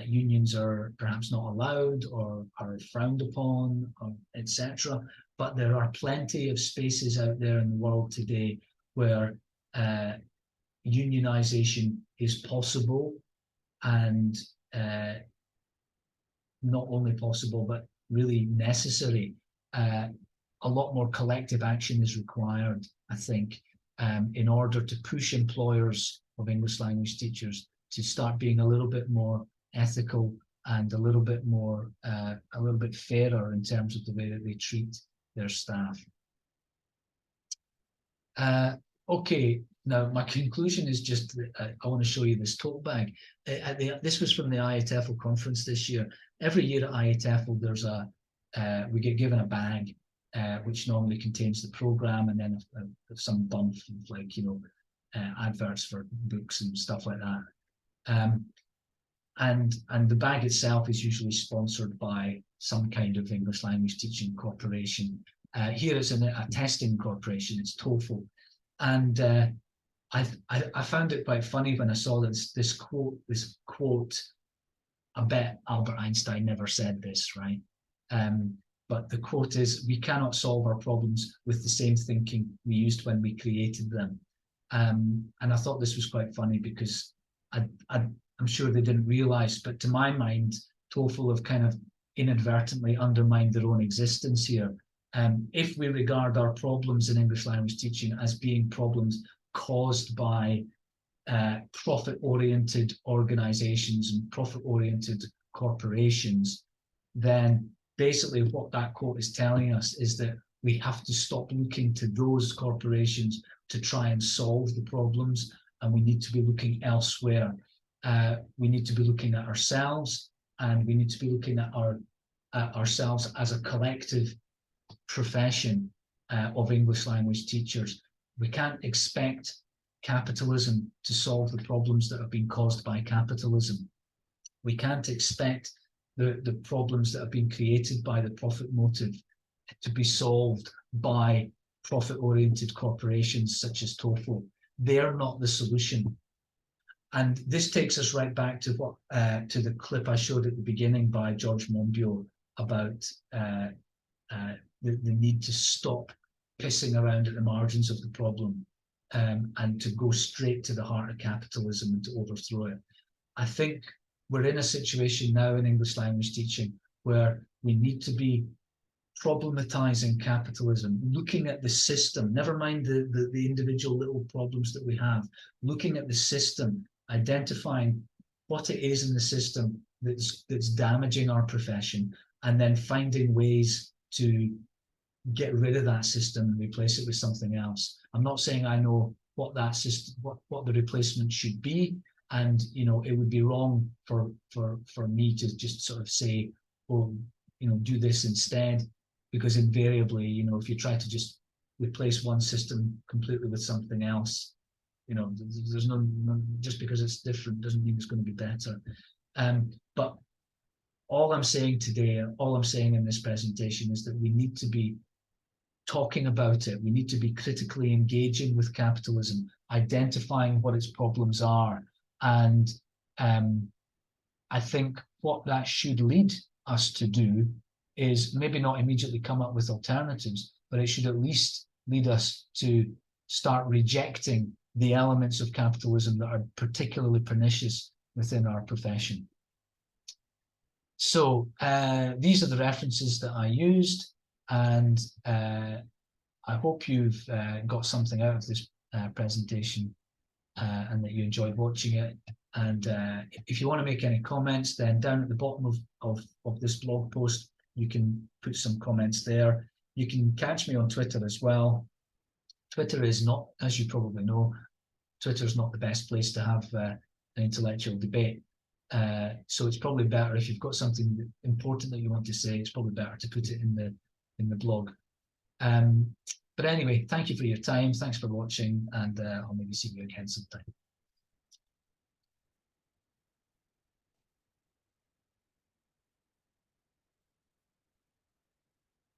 unions are perhaps not allowed or are frowned upon, etc. But there are plenty of spaces out there in the world today where unionization is possible, and not only possible, but really necessary. A lot more collective action is required, I think, in order to push employers of English language teachers to start being a little bit more ethical and a little bit fairer in terms of the way that they treat their staff. Okay, now my conclusion is just that I want to show you this tote bag. This was from the IATEFL conference this year. Every year at IATEFL, there's we get given a bag which normally contains the program and then some bump of, like, adverts for books and stuff like that. and the bag itself is usually sponsored by some kind of English language teaching corporation. Here it's a testing corporation, it's TOEFL. And I found it quite funny when I saw this quote. I bet Albert Einstein never said this, right? But the quote is, "We cannot solve our problems with the same thinking we used when we created them." And I thought this was quite funny because I'm sure they didn't realize, but to my mind, TOEFL have kind of inadvertently undermined their own existence here. If we regard our problems in English language teaching as being problems caused by profit-oriented organizations and profit-oriented corporations, then basically what that quote is telling us is that we have to stop looking to those corporations to try and solve the problems, and we need to be looking elsewhere. We need to be looking at ourselves, and we need to be looking at ourselves as a collective profession of English language teachers. We can't expect capitalism to solve the problems that have been caused by capitalism. We can't expect the problems that have been created by the profit motive to be solved by profit-oriented corporations such as TOEFL. They're not the solution. And this takes us right back to to the clip I showed at the beginning by George Monbiot about the need to stop pissing around at the margins of the problem and to go straight to the heart of capitalism and to overthrow it. I think we're in a situation now in English language teaching where we need to be problematizing capitalism, looking at the system, never mind the individual little problems that we have, looking at the system, identifying what it is in the system that's damaging our profession, and then finding ways to get rid of that system and replace it with something else. I'm not saying I know what that system, what the replacement should be, and it would be wrong for me to just sort of say, oh, do this instead, because invariably, if you try to just replace one system completely with something else, there's no just because it's different doesn't mean it's going to be better. But all I'm saying today, all I'm saying in this presentation is that we need to be talking about it. We need to be critically engaging with capitalism, identifying what its problems are. And I think what that should lead us to do is maybe not immediately come up with alternatives, but it should at least lead us to start rejecting the elements of capitalism that are particularly pernicious within our profession. So these are the references that I used, and I hope you've got something out of this presentation and that you enjoyed watching it. And if you want to make any comments, then down at the bottom of this blog post, you can put some comments there. You can catch me on Twitter as well. Twitter is not, as you probably know, Twitter is not the best place to have an intellectual debate. So it's probably better if you've got something important that you want to say, it's probably better to put it in the blog. But anyway, thank you for your time. Thanks for watching, and I'll maybe see you again sometime.